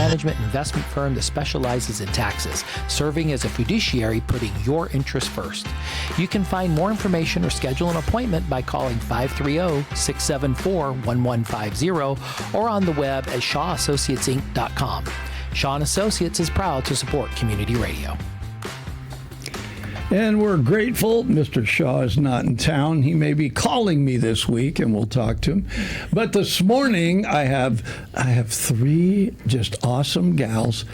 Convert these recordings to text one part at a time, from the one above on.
management investment firm that specializes in taxes, serving as a fiduciary, putting your interests first. You can find more information or schedule an appointment by calling 530-674-1150 or on the web at shawassociatesinc.com. Shaw & Associates is proud to support community radio. And we're grateful Mr. Shaw is not in town. He may be calling me this week, and we'll talk to him. But this morning, I have three just awesome gals.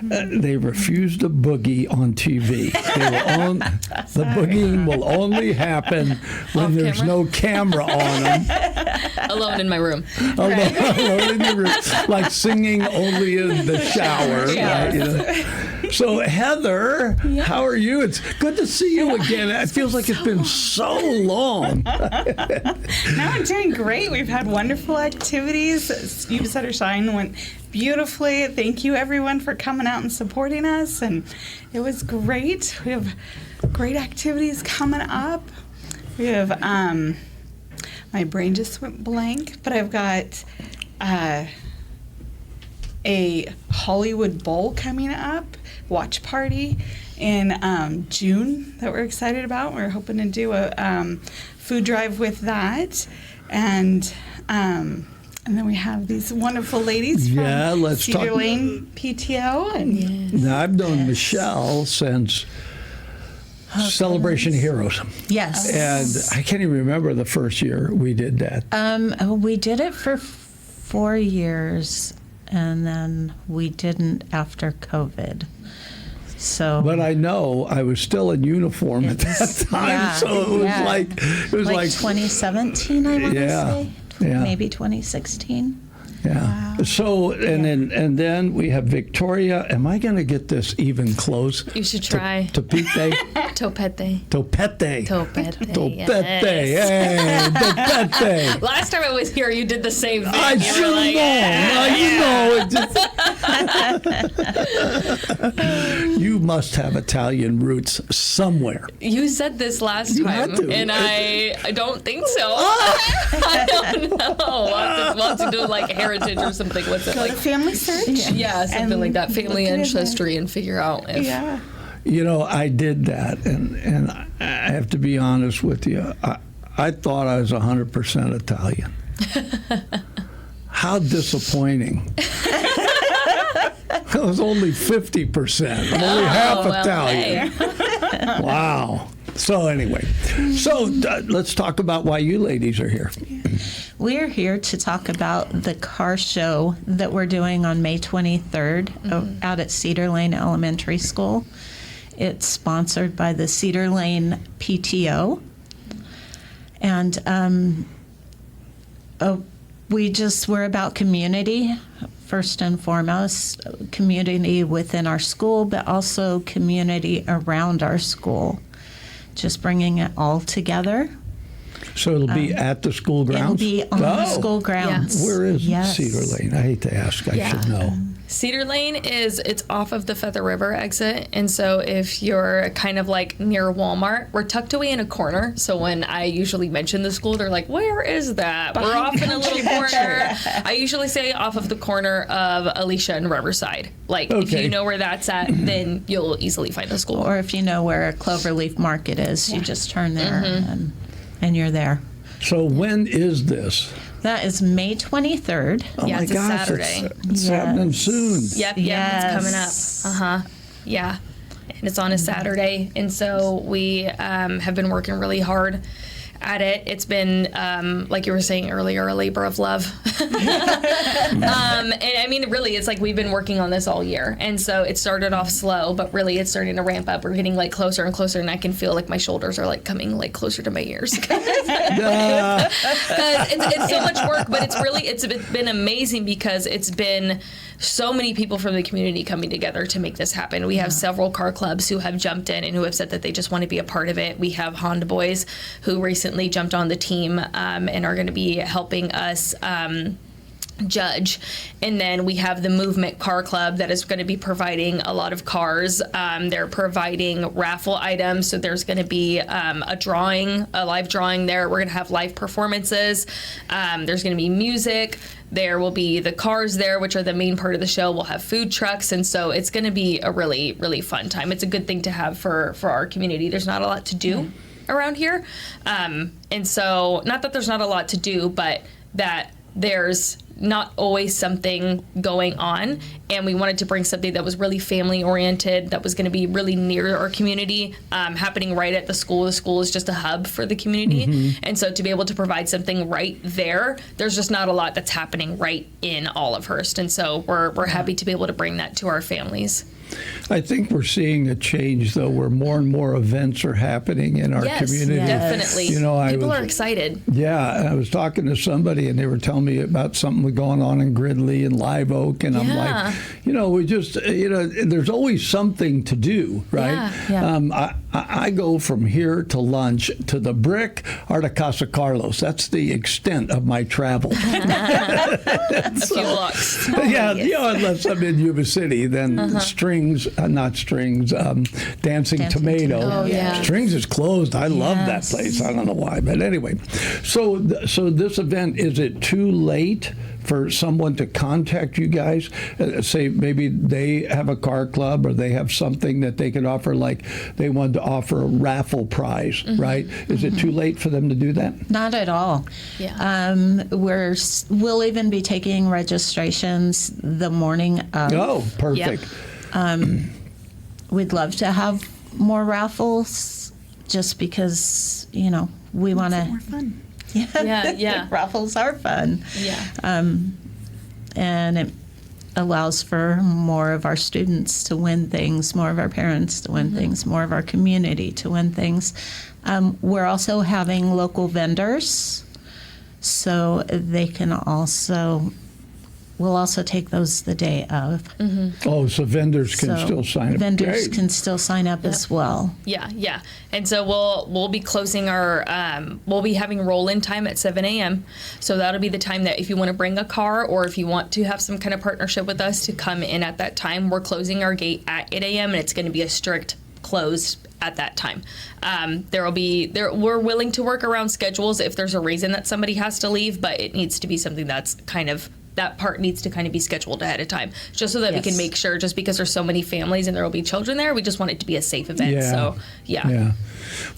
They refuse to boogie on TV. The boogieing will only happen when there's no camera on them. Alone in my room. Alone in the room, like singing only in the shower. Yes. Right, you know? So, Heather, how are you? It's good to see you again. It feels like it's been so long. No, I'm doing great. We've had wonderful activities. Yuba, Sutter, Shine went beautifully. Thank you, everyone, for coming out and supporting us. And it was great. We have great activities coming up. We have, my brain just went blank, but I've got a Hollywood Bowl coming up, watch party in June that we're excited about. We're hoping to do a food drive with that. And then we have these wonderful ladies from Cedar Lane PTO. And Now, I've known Michelle since Celebration of Heroes. Yes. And I can't even remember the first year we did that. We did it for 4 years, and then we didn't after COVID. So, but I know I was still in uniform at that time, so it was like 2017, I want to say. Yeah. Maybe 2016. Yeah. Wow. So and then we have Victoria. Am I going to get this even close? You should try. Topete. Topete. Topete. Topete. Topete. Hey, Topete. Last time I was here, you did the same thing. I should know. You must have Italian roots somewhere. You said this last time, and I don't think so. I don't know. We'll have to do like heritage or something. What's it like? Family search? Yeah, something like that. Family ancestry and figure out if. Yeah. You know, I did that, and I have to be honest with you. I thought I was 100% Italian. How disappointing. I was only 50%. I'm only half Italian. Hey. Wow. So anyway, let's talk about why you ladies are here. We're here to talk about the car show that we're doing on May 23rd out at Cedar Lane Elementary School. It's sponsored by the Cedar Lane PTO. And we're about community, first and foremost, community within our school, but also community around our school. Just bringing it all together. So it'll be at the school grounds? It'll be on the school grounds. Yes. Where is Cedar Lane? I hate to ask. I should know. Cedar Lane it's off of the Feather River exit. And so if you're kind of like near Walmart, we're tucked away in a corner. So when I usually mention the school, they're like, where is that? We're off in a little corner. I usually say off of the corner of Alicia and Riverside. Like, if you know where that's at, then you'll easily find the school. Or if you know where Cloverleaf Market is, you just turn there and you're there. So when is this? That is May 23rd. Oh my it's gosh, a Saturday. It's happening soon. Yep, it's coming up. Yeah, and it's on a Saturday. And so we have been working really hard at it. It's been, like you were saying earlier, a labor of love. And I mean, really, it's like we've been working on this all year. And so it started off slow, but really it's starting to ramp up. We're getting like closer and closer, and I can feel like my shoulders are like coming like closer to my ears. It's so much work, but it's been amazing because it's been so many people from the community coming together to make this happen. We have several car clubs who have jumped in and who have said that they just want to be a part of it. We have Honda Boys who recently jumped on the team and are going to be helping us judge. And then we have the Movement Car Club that is going to be providing a lot of cars. They're providing raffle items, so there's going to be a live drawing there. We're going to have live performances. There's going to be music. There will be the cars there, which are the main part of the show. We'll have food trucks, and so it's going to be a really, really fun time. It's a good thing to have for our community. There's not a lot to do around here. And so, not that there's not a lot to do, but that there's not always something going on, and we wanted to bring something that was really family oriented, that was going to be really near our community, happening right at the school. The school is just a hub for the community, and so to be able to provide something right there's just not a lot that's happening right in Olivehurst, and so we're happy to be able to bring that to our families. I think we're seeing a change, though, where more and more events are happening in our community. Definitely. People are excited. Yeah, I was talking to somebody, and they were telling me about something going on in Gridley and Live Oak, and I'm like, we just, there's always something to do, right? Yeah. I go from here to lunch to the Brick or to Casa Carlos. That's the extent of my travel. A few blocks. Unless I'm in Yuba City, then Dancing Tomato. Oh, yeah. Strings is closed. I love that place. I don't know why, but anyway. So this event, is it too late for someone to contact you guys? Say maybe they have a car club or they have something that they could offer, like they wanted to offer a raffle prize, right? Is it too late for them to do that? Not at all. Yeah. We'll even be taking registrations the morning of. Oh, perfect. We'd love to have more raffles, just because we want to. More fun. Yeah. Raffles are fun. Yeah. And it allows for more of our students to win things, more of our parents to win things, more of our community to win things. We're also having local vendors, so they can also. We'll also take those the day of. Oh, so vendors can still sign up. Vendors can still sign up as well. Yeah. And so we'll be closing we'll be having roll-in time at 7 a.m. So that'll be the time that if you want to bring a car or if you want to have some kind of partnership with us to come in at that time, we're closing our gate at 8 a.m. and it's going to be a strict closed at that time. We're willing to work around schedules if there's a reason that somebody has to leave, but it needs to be something that's that part needs to kind of be scheduled ahead of time, just so that we can make sure, just because there's so many families and there will be children there, we just want it to be a safe event. Yeah. So, Yeah.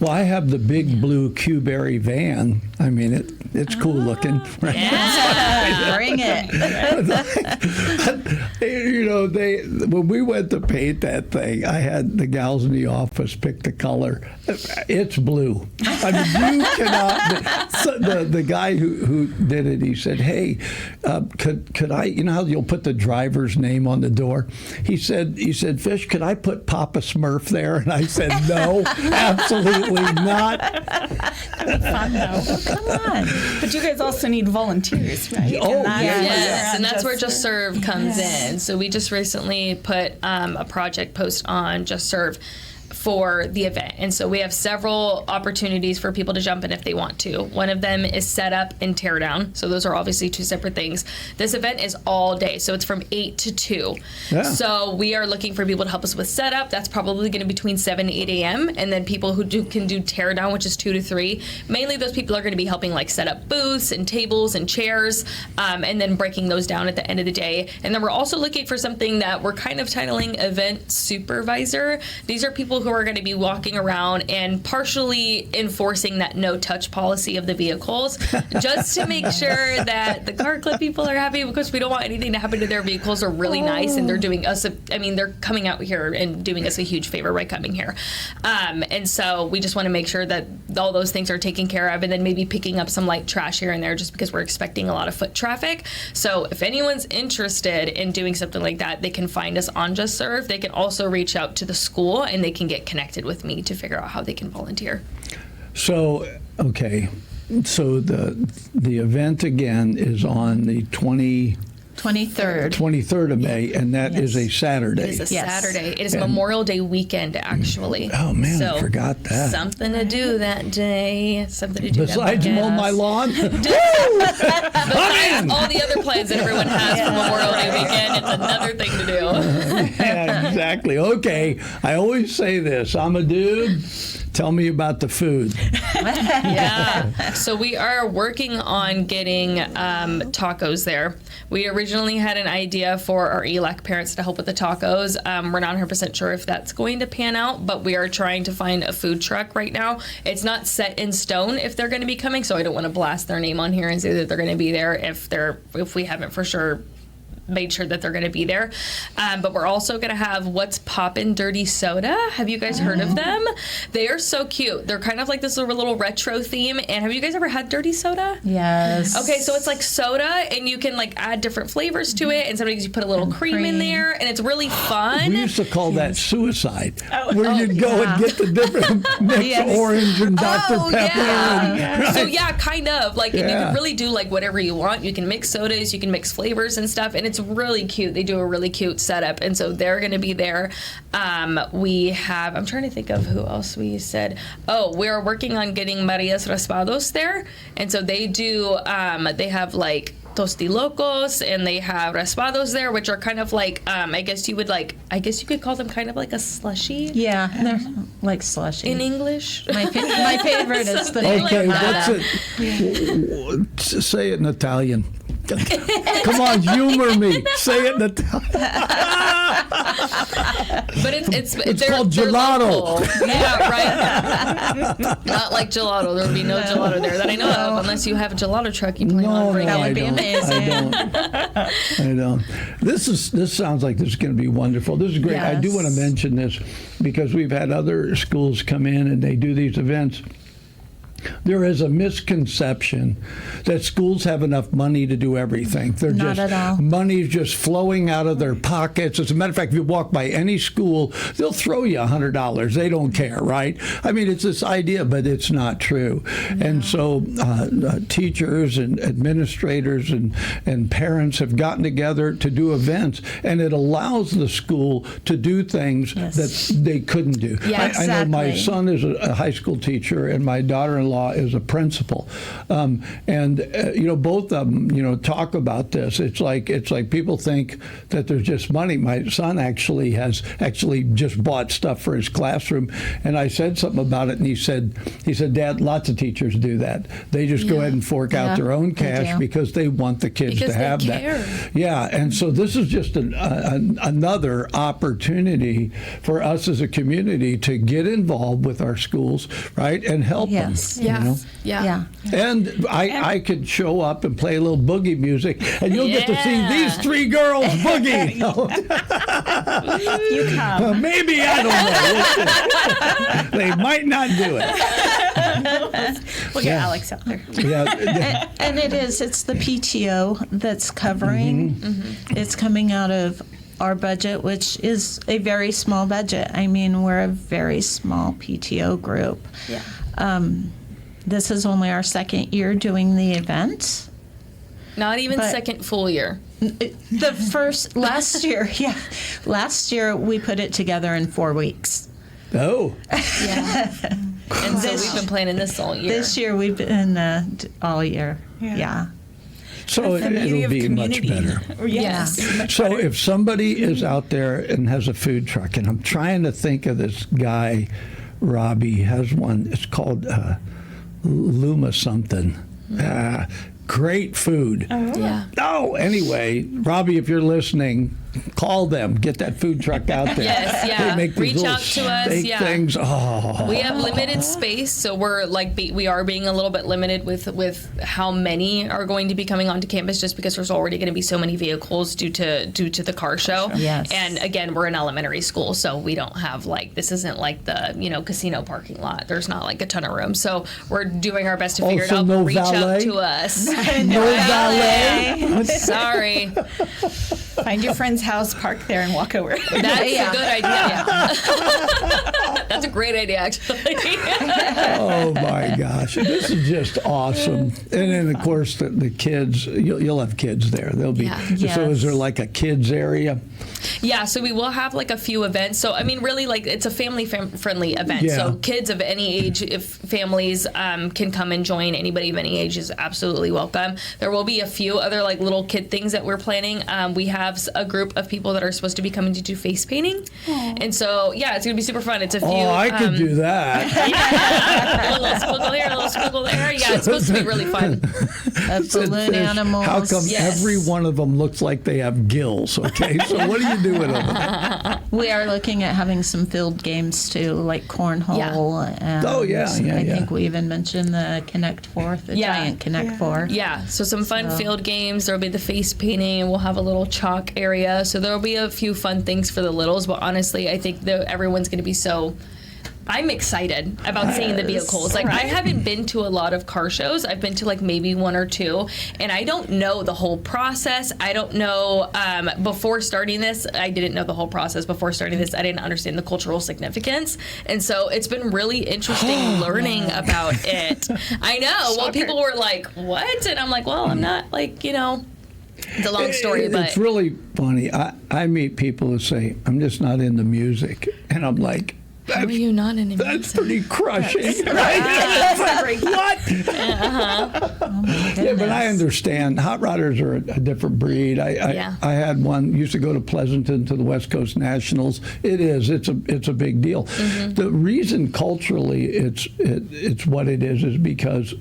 Well, I have the big blue Q-Berry van. I mean, it's cool looking. Right? Yeah, bring it. When we went to paint that thing, I had the gals in the office pick the color. It's blue. I mean, you cannot. So the guy who did it, he said, "Hey, could I? You know how you'll put the driver's name on the door?" He said, "Fish, could I put Papa Smurf there?" And I said, "No, absolutely not." That'd be fun, though. Come on. But you guys also need volunteers, right? Oh, yes, and that's where Just Serve comes in. So we just recently put a project post on Just Serve for the event. And so we have several opportunities for people to jump in if they want to. One of them is set up and tear down. So those are obviously two separate things. This event is all day. So it's from 8 to 2. Yeah. So we are looking for people to help us with setup. That's probably going to be between 7 and 8 a.m. And then people who can do tear down, which is 2 to 3. Mainly those people are going to be helping like set up booths and tables and chairs, and then breaking those down at the end of the day. And then we're also looking for something that we're kind of titling event supervisor. These are people who are going to be walking around and partially enforcing that no-touch policy of the vehicles, just to make sure that the car club people are happy, because we don't want anything to happen to their vehicles. Are really nice, and they're doing us they're coming out here and doing us a huge favor by coming here. And so we just want to make sure that all those things are taken care of, and then maybe picking up some light trash here and there, just because we're expecting a lot of foot traffic. So if anyone's interested in doing something like that, they can find us on Just Serve. They can also reach out to the school, and they can get connected with me to figure out how they can volunteer. So, okay. So the event again is on the 24th. 23rd. 23rd of May, and that is a Saturday. It is a Yes. Saturday. It is Memorial Day weekend, actually. Oh, man, I So, forgot that. Something to do that day. Something to do Besides that mow weekend. my lawn? Besides all the other plans that everyone has for Memorial Day weekend, it's another thing to do. Yeah, exactly. Okay, I always say this. I'm a dude. Tell me about the food. Yeah. So we are working on getting tacos there. We originally had an idea for our ELAC parents to help with the tacos. We're not 100% sure if that's going to pan out, but we are trying to find a food truck right now. It's not set in stone if they're going to be coming, so I don't want to blast their name on here and say that they're going to be there if we haven't for sure made sure that they're going to be there. But we're also going to have What's Poppin' Dirty Soda. Have you guys heard of them? They are so cute. They're kind of like this little retro theme. And have you guys ever had dirty soda? Yes. Okay, so it's like soda, and you can like add different flavors to it, and sometimes you put a little cream in there, and it's really fun. We used to call that suicide, where you'd go and get the different mix of orange and Dr. Pepper. Yeah. So Right. yeah, kind of like, and you Yeah. can really do like whatever you want. You can mix sodas, you can mix flavors and stuff, and it's really cute. They do a really cute setup, and so they're going to be there. We have, I'm trying to think of who else we said. Oh, we're working on getting Maria's Raspados there, and so they do. They have like tostilocos, and they have raspados there, which are kind of like, I guess you could call them kind of like a slushy Yeah, they're like slushy. in English. My favorite is the Something Okay, like what's that. it? Say it in Italian. Come on, humor me. Say it in Italian. But it's called gelato. local. Yeah, right. Not like gelato. There would be no gelato there that I know of, unless you have a gelato truck you plan on bringing. That would be I amazing. don't. This sounds like this is going to be wonderful. This is great. I do Yes. want to mention this because we've had other schools come in and they do these events. There is a misconception that schools have enough money to do everything. They're Not just at all. money's just flowing out of their pockets. As a matter of fact, if you walk by any school, they'll throw you $100. They don't care, right? I mean, it's this idea, but it's not true. And so teachers and administrators and parents have gotten together to do events, and it allows the school to do things Yes. that they couldn't do. Yeah, I know my exactly. son is a high school teacher, and my daughter-in-law is a principal, both of them talk about this. It's like people think that there's just money. My son actually just bought stuff for his classroom, and I said something about it, and he said, Dad, lots of teachers do that. They just go ahead and fork out Yeah, their own they cash do. because they want the kids Because to they have care. that. Yeah, and so this is just another opportunity for us as a community to get involved with our schools, right, and help Yes. them. you know? Yeah. And I could show up and play a little boogie music, and you'll get to see Yeah. these three girls boogie. You come. Maybe, I don't know. They might not do it. We'll get Alex out there. Yeah. And it's the PTO that's covering. It's coming out of our budget, which is a very small budget. I mean, we're a very small PTO group. Yeah. This is only our second year doing the event. Not even But- second full year. The first, last year we put it together in 4 weeks. Oh. Yeah. And so we've been planning this all year. This year we've been all year. Yeah. Yeah. So The beauty it'll of be much community. better. Yes. So if somebody is out there and has a food truck, and I'm trying to think of this guy, Robbie has one. It's called Luma something. Great food. Yeah. Oh, anyway, Robbie, if you're listening, call them. Get that food truck out there. Yes, yeah. They make these Reach little out to us, steak yeah. things. Oh. We have limited space, so we are being a little bit limited with how many are going to be coming onto campus, just because there's already going to be so many vehicles due to the car show. Yes. And again, we're an elementary school, so we don't have this isn't like the casino parking lot. There's not like a ton of room, so we're doing our best to figure it so out. no Reach valet? out to us. No valet. Sorry. Find your friend's house, park there, and walk over. That's a good idea. That's a great idea, actually. Oh my gosh, this is just awesome. And then of course the kids, you'll have kids there. They'll be. Yeah. So is there like a kids area? Yeah, so we will have like a few events. So I mean, really, like it's a family-friendly event. Yeah. So kids of any age, if families can come and join, anybody of any age is absolutely welcome. There will be a few other like little kid things that we're planning. We have a group of people that are supposed to be coming to do face painting, and so yeah, it's gonna be super fun. It's a few. Oh, I could do that. Yeah, a little squiggle here, a little squiggle there. Yeah, it's supposed to be really fun. Balloon animals. How come Yes. every one of them looks like they have gills? Okay, so what do you do with them? We are looking at having some field games too, like cornhole. And Oh, yeah. I think we even mentioned the Connect Four, the giant Connect Four. Yeah, so some fun field games. There'll be the face painting, and we'll have a little chalk area. So there'll be a few fun things for the littles. But honestly, I think that everyone's going to be so. I'm excited about seeing the vehicles. Like, I haven't been to a lot of car shows. I've been to like maybe one or two, and I don't know the whole process. I don't know, before starting this, I didn't know the whole process. Before starting this, I didn't understand the cultural significance. And so it's been really interesting learning about it. I know. Well, people were like, what? And I'm like, well, I'm not like, it's a long story, but. It's really funny. I meet people who say, I'm just not into music. And I'm like, How are you not in that's pretty crushing, right? What? Yeah, but I understand. Hot rodders are a different breed. I had one, used to go to Pleasanton to the West Coast Nationals. It's a big deal. Mm-hmm. The reason culturally it's what it is because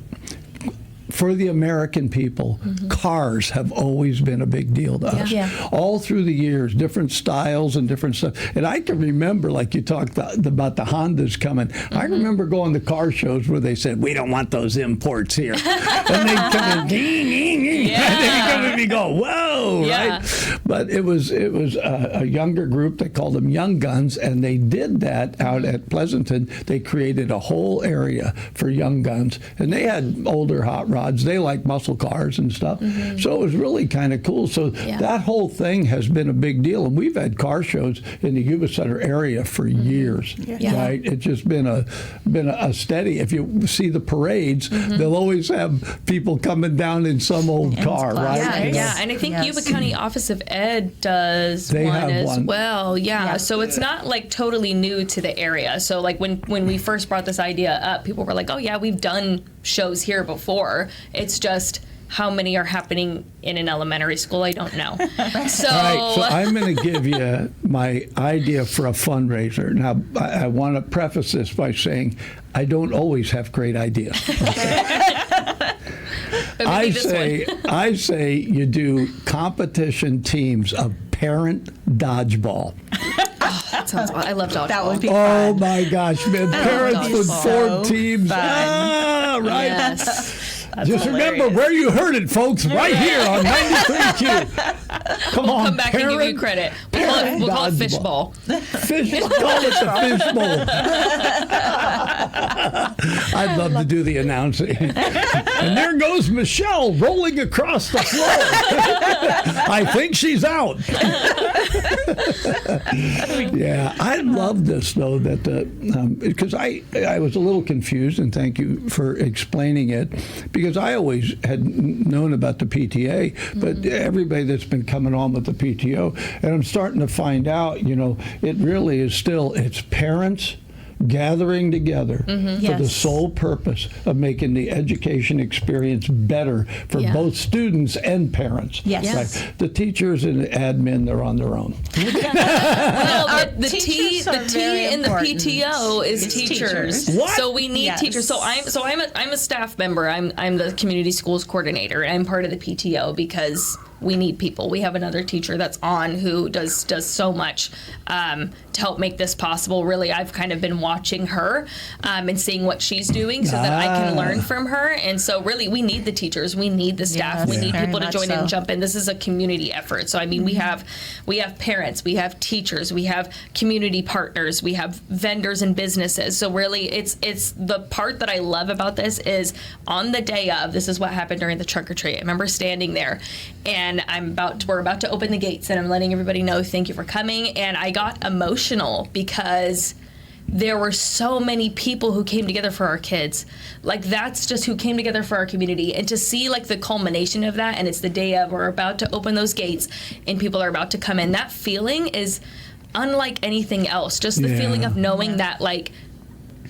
for the American people, cars have always been a big deal to us. Yeah. All through the years, different styles and different stuff. And I can remember, like you talked about the Hondas coming. I remember going to car shows where they said, we don't want those imports here. And they'd come in, ding, ding, ding. And they'd come and go, whoa, right? But it was a younger group. They called them Young Guns, and they did that out at Pleasanton. They created a whole area for Young Guns, and they had older hot rods. They like muscle cars and stuff. So it was really kind of cool. So that whole thing has been a big deal. And we've had car shows in the Yuba Sutter area for years, right? It's just been a steady. If you see the parades, they'll always have people coming down in some old car, right? Yeah, and I think Yuba County Office of Ed does They one have as one. well. Yeah, so it's not like totally new to the area. So like when we first brought this idea up, people were like, oh yeah, we've done shows here before. It's just how many are happening in an elementary school, I don't know. So, All right, so I'm going to give you my idea for a fundraiser. Now, I want to preface this by saying I don't always have great ideas. Okay? I say you do competition teams of parent dodgeball. that sounds. I love dodgeball. That would be Oh fun. my gosh, man! Parents would form teams. fun. Right. Yes. Just remember where you heard it, folks. Right here on 93Q. Come on, Come back and give you credit. We'll call it fishbowl. Call it the fishbowl. I'd love to do the announcing. And there goes Michelle rolling across the floor. I think she's out. Yeah, I love this though because I was a little confused, and thank you for explaining it, because I always had known about the PTA, but everybody that's been coming on with the PTO, and I'm starting to find out, it really is it's parents gathering together for the Yes. sole purpose of making the education experience better for both students and parents. Yes. Right? The teachers and the admin, they're on their own. Well, the T teachers are very in the important. PTO is It's teachers. teachers. What? So we need Yes. teachers. So I'm a staff member. I'm the community schools coordinator. And I'm part of the PTO because we need people. We have another teacher that's on who does so much to help make this possible. Really, I've kind of been watching her and seeing what she's doing so that I can learn from her. And so really, we need the teachers. We need the staff. Yes, we need very people to much join in and so. jump in. This is a community effort. So I mean, we have parents, we have teachers, we have community partners, we have vendors and businesses. So really, it's the part that I love about this is on the day of. This is what happened during the trunk or treat. I remember standing there, and and we're about to open the gates, and I'm letting everybody know thank you for coming. And I got emotional because there were so many people who came together for our kids. Like, that's just who came together for our community. And to see like the culmination of that, and it's the day of, we're about to open those gates and people are about to come in. That feeling is unlike anything else. Just the feeling of knowing that like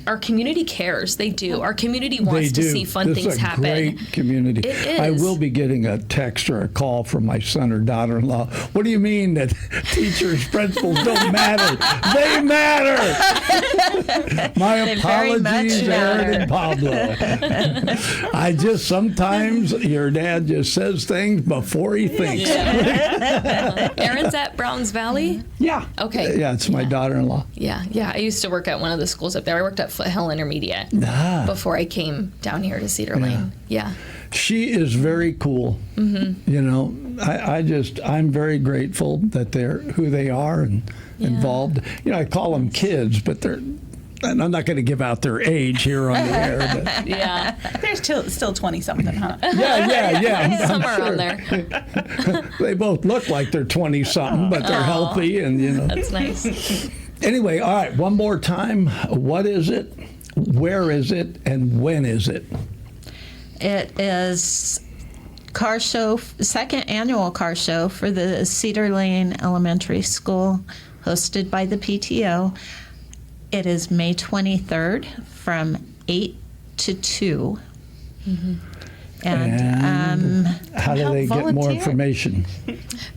our community cares. They do. Our community wants to see fun things happen. This is a great community. It is. I will be getting a text or a call from my son or daughter-in-law. What do you mean that teachers, principals don't matter? They matter. My apologies, Aaron and Pablo. I just sometimes your dad just says things before he thinks. Aaron's at Browns Valley? Yeah. Okay. Yeah, it's my daughter-in-law. Yeah. I used to work at one of the schools up there. I worked at Foothill Intermediate before I came down here to Cedar Lane. Yeah. She is very cool. Mm-hmm. You know, I'm very grateful that they're who they are and involved. You know, I call them kids, but and I'm not going to give out their age here on the air. But. Yeah. They're still 20-something, huh? Yeah. Somewhere around there. They both look like they're 20-something, but they're healthy and, you know. That's nice. Anyway, all right, one more time. What is it? Where is it? And when is it? It is car show, second annual car show for the Cedar Lane Elementary School, hosted by the PTO. It is May 23rd from 8 to 2. Mm-hmm. And how do they get more volunteer. information?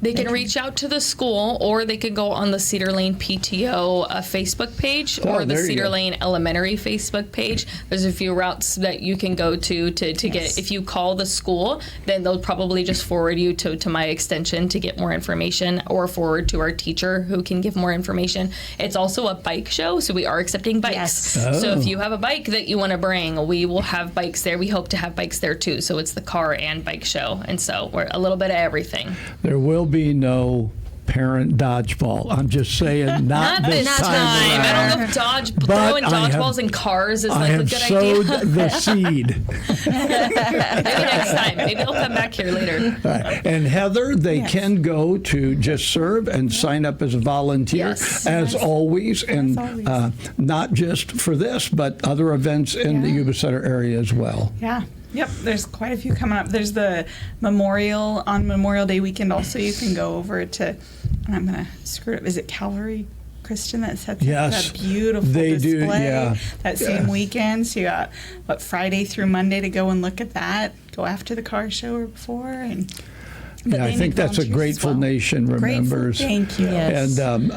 They can reach out to the school, or they could go on the Cedar Lane PTO Facebook page, or the there you Cedar go. Lane Elementary Facebook page. There's a few routes that you can go to get. If you call the school, then they'll probably just forward you to my extension to get more information, or forward to our teacher who can give more information. It's also a bike show, so we are accepting bikes. Yes. So if you have a bike that you want to bring, we will have bikes there. We hope to have bikes there too. So it's the car and bike show, and so we're a little bit of everything. There will be no parent dodgeball. I'm just saying, not this time I around. don't know if But throwing I have- dodgeballs in cars is I like a have good sowed idea. the seed. Maybe next time. Maybe I'll come back here later. All right. And Heather, they can go to Just Serve and sign up as a volunteer, Yes. as always, and not just for this, but other events in the Yuba Sutter area as well. Yeah. Yep, there's quite a few coming up. There's the memorial on Memorial Day weekend also. You can go over to, and I'm going to screw it up, is it Calvary Christian that sets Yes, up that beautiful they do, display yeah. that same weekend? So you got, Friday through Monday to go and look at that, go after the car show or before. And Yeah, I think that's a Grateful Nation remembers. Thank you. Yes. And,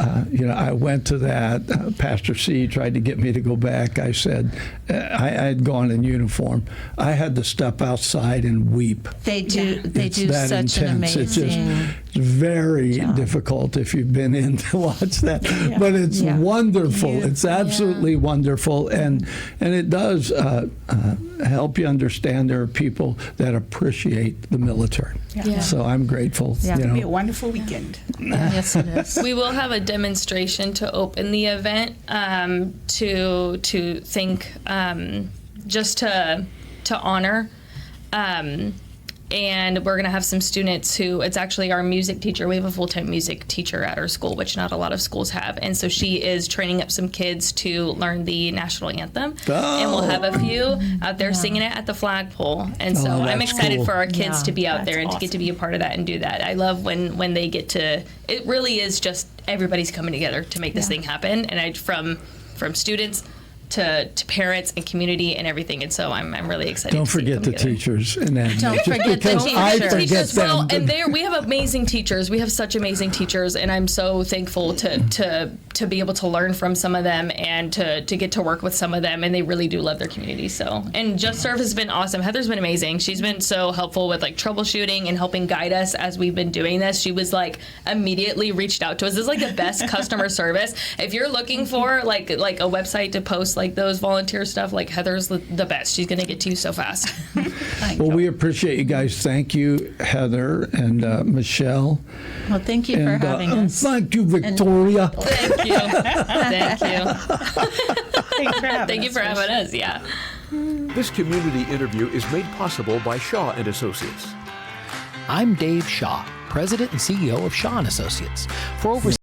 I went to that. Pastor C tried to get me to go back. I said, I had gone in uniform. I had to step outside and weep. They do. They It's do that such an intense. It's amazing. just very job. difficult if you've been in to watch that. But it's Yeah. wonderful. It's absolutely wonderful. And it does help you understand there are people that appreciate the military. Yeah. So I'm grateful. Yeah. You It'll be a know. wonderful weekend. Yes, it is. We will have a demonstration to open the event to think just to honor. And we're going to have some students who, it's actually our music teacher. We have a full-time music teacher at our school, which not a lot of schools have. And so she is training up some kids to learn the national anthem. And we'll have a few out there singing it at the flagpole. And so I'm that's excited cool. for our kids Yeah. to be out there and That's to get to be a part of that and do that. I love when they get to, it really is just everybody's coming together to make this thing happen. And from students to parents and community and everything, and so I'm really excited. Don't to see it forget come the together. teachers and that. Don't just forget the because I teachers. forget them. Well, and we have amazing teachers. We have such amazing teachers, and I'm so thankful to be able to learn from some of them and to get to work with some of them, and they really do love their community. So, and Just Serve has been awesome. Heather's been amazing. She's been so helpful with like troubleshooting and helping guide us as we've been doing this. She was like immediately reached out to us. This is like the best customer service. If you're looking for like a website to post like those volunteer stuff, like Heather's the best. She's gonna get to you so fast. Well, we appreciate you guys. Thank you, Heather and Michelle. Well, thank you for And having us. thank you, Victoria. Thank you. Thank you. Thanks for having Thank you us, for Rich. having us. Yeah. This community interview is made possible by Shaw and Associates. I'm Dave Shaw, President and CEO of Shaw & Associates. For over